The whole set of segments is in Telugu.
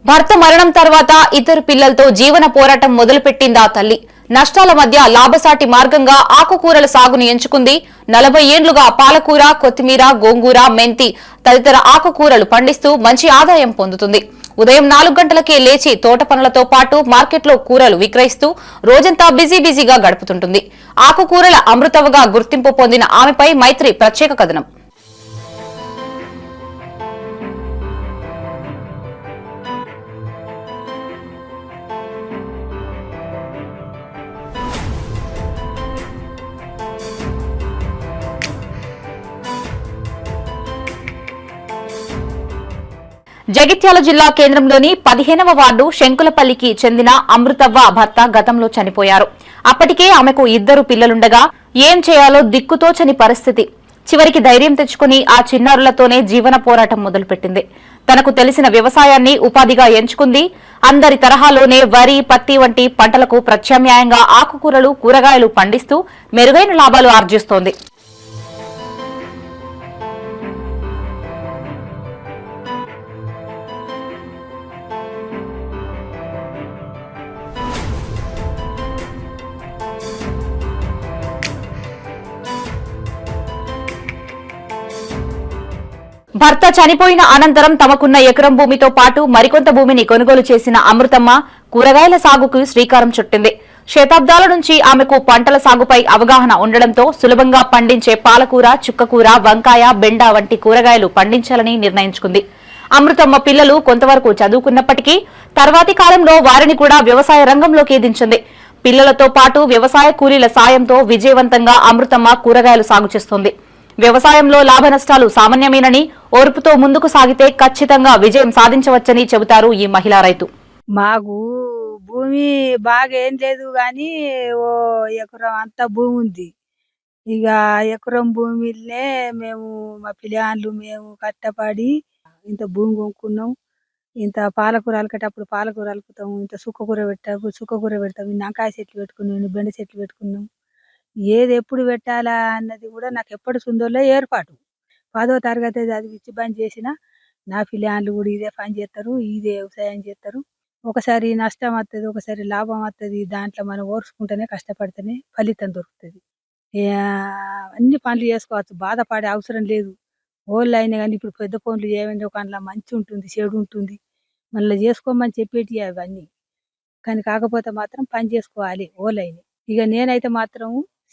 భర్త మరణం తర్వాత ఇద్దరు పిల్లలతో జీవన పోరాటం మొదలుపెట్టింది ఆ తల్లి. నష్టాల మధ్య లాభసాటి మార్గంగా ఆకుకూరల సాగును ఎంచుకుంది. 40 ఏండ్లుగా పాలకూర, కొత్తిమీర, గోంగూర, మెంతి తదితర ఆకుకూరలు పండిస్తూ మంచి ఆదాయం పొందుతుంది. ఉదయం 4 గంటలకే లేచి తోట పనులతో పాటు మార్కెట్లో కూరలు విక్రయిస్తూ రోజంతా బిజీగా గడుపుతుంటుంది. ఆకుకూరల అమృతవగా గుర్తింపు పొందిన ఆమెపై మైత్రి ప్రత్యేక కథనం. జగిత్యాల జిల్లా కేంద్రంలోని 15వ వార్డు శంకులపల్లికి చెందిన అమృతవ్వ భర్త గతంలో చనిపోయారు. అప్పటికే ఆమెకు 2 పిల్లలుండగా ఏం చేయాలో దిక్కుతోచని పరిస్థితి. చివరికి ధైర్యం తెచ్చుకుని ఆ చిన్నారులతోనే జీవన పోరాటం మొదలుపెట్టింది. తనకు తెలిసిన వ్యవసాయాన్ని ఉపాధిగా ఎంచుకుంది. అందరి తరహాలోనే వరి, పత్తి వంటి పంటలకు ప్రత్యామ్నాయంగా ఆకుకూరలు, కూరగాయలు పండిస్తూ మెరుగైన లాభాలు ఆర్జిస్తోంది. భర్త చనిపోయిన అనంతరం తమకున్న ఎకరం భూమితో పాటు మరికొంత భూమిని కొనుగోలు చేసిన అమృతమ్మ కూరగాయల సాగుకు శ్రీకారం చుట్టింది. శతాబ్దాల నుంచి ఆమెకు పంటల సాగుపై అవగాహన ఉండడంతో సులభంగా పండించే పాలకూర, చుక్కకూర, వంకాయ, బెండ వంటి కూరగాయలు పండించాలని నిర్ణయించుకుంది. అమృతమ్మ పిల్లలు కొంతవరకు చదువుకున్నప్పటికీ తర్వాతి కాలంలో వారిని కూడా వ్యవసాయ రంగంలోకి దించింది. పిల్లలతో పాటు వ్యవసాయ కూలీల సాయంతో విజయవంతంగా అమృతమ్మ కూరగాయలు సాగు చేస్తోంది. వ్యవసాయంలో లాభ నష్టాలు సామాన్యమేనని, ఓర్పుతో ముందుకు సాగితే ఖచ్చితంగా విజయం సాధించవచ్చని చెబుతారు ఈ మహిళా రైతు. మాకు భూమి బాగా ఏం లేదు గాని ఓ ఎకరం అంతా భూమి ఉంది. ఇక ఎకరం భూమిలో మేము మా పిల్లలు మేము కష్టపడి ఇంత భూమి కొనుక్కున్నాం. ఇంత పాలకూర అలకేటప్పుడు పాలకూర అలుకుతాం, ఇంత సుక్కకూర పెట్టాము, సుక్కకూర పెడతాం, నాకాయ చెట్లు పెట్టుకున్నాం, బెండ చెట్లు పెట్టుకున్నాం. ఏది ఎప్పుడు పెట్టాలా అన్నది కూడా నాకు ఎప్పటి సుందరలో ఏర్పాటు. 10వ తరగతి చదివించి బంద్ చేసిన నా పిల్లలు కూడా ఇదే పని చేస్తారు, ఇదే వ్యవసాయం చేస్తారు. ఒకసారి నష్టం వస్తుంది, ఒకసారి లాభం వస్తుంది. దాంట్లో మనం ఓర్చుకుంటేనే కష్టపడితేనే ఫలితం దొరుకుతుంది. అన్ని పనులు చేసుకోవచ్చు, బాధపడే అవసరం లేదు. ఓళ్ళు అయినా కానీ ఇప్పుడు పెద్ద పనులు ఏమైనా ఒక అందులో మంచి ఉంటుంది, చెడు ఉంటుంది, మళ్ళీ చేసుకోమని చెప్పేటి అవన్నీ. కానీ కాకపోతే మాత్రం పని చేసుకోవాలి ఓళ్ళైనా. ఇక నేనైతే మాత్రం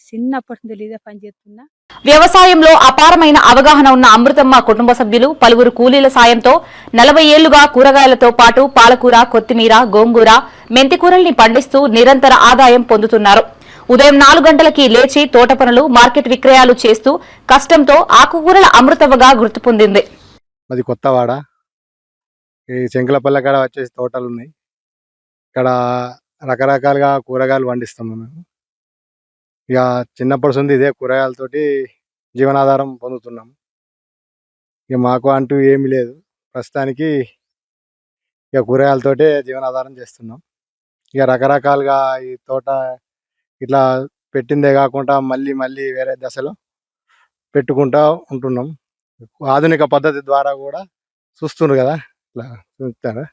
చిన్నప్పటి నుంచి ఇదే పని చేస్తున్నా. వ్యవసాయంలో అపారమైన అవగాహన ఉన్న అమృతమ్మ కుటుంబ సభ్యులు పలువురు కూలీల సాయంతో 40 ఏళ్లుగా కూరగాయలతో పాటు పాలకూర, కొత్తిమీర, గోంగూర, మెంతికూరల్ని పండిస్తూ నిరంతర ఆదాయం పొందుతున్నారు. ఉదయం 4 గంటలకి లేచి తోట పనులు, మార్కెట్ విక్రయాలు చేస్తూ కష్టంతో ఆకుకూరల అమృతవ్వగా గుర్తు పొందింది. అది కొత్తవాడ, ఈ శంకులపల్లి కాడ వచ్చేసి తోటలు ఉన్నాయి. ఇక్కడ రకరకాలుగా కూరగాయలు పండిస్తాము మేము. ఇక చిన్నప్పటి నుంచి ఇదే కూరగాయలతోటి జీవనాధారం పొందుతున్నాం. ఇక మాకు అంటూ ఏమీ లేదు, ప్రస్తుతానికి ఇక కూరగాయలతోటే జీవనాధారం చేస్తున్నాం. ఇక రకరకాలుగా ఈ తోట ఇట్లా పెట్టిందే కాకుండా మళ్ళీ వేరే దశలో పెట్టుకుంటా ఉంటున్నాం. ఆధునిక పద్ధతి ద్వారా కూడా చూస్తున్నారు కదా, ఇట్లా చూస్తారా,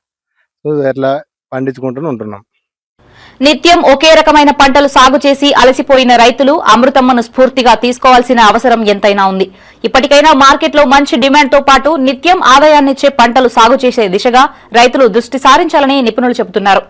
ఎట్లా పండించుకుంటూ ఉంటున్నాం. నిత్యం ఒకే రకమైన పంటలు సాగు చేసి అలసిపోయిన రైతులు అమృతమ్మను స్ఫూర్తిగా తీసుకోవాల్సిన అవసరం ఎంతైనా ఉంది. ఇప్పటికైనా మార్కెట్లో మంచి డిమాండ్తో పాటు నిత్యం ఆదాయాన్నిచ్చే పంటలు సాగు చేసే దిశగా రైతులు దృష్టి సారించాలని నిపుణులు చెబుతున్నారు.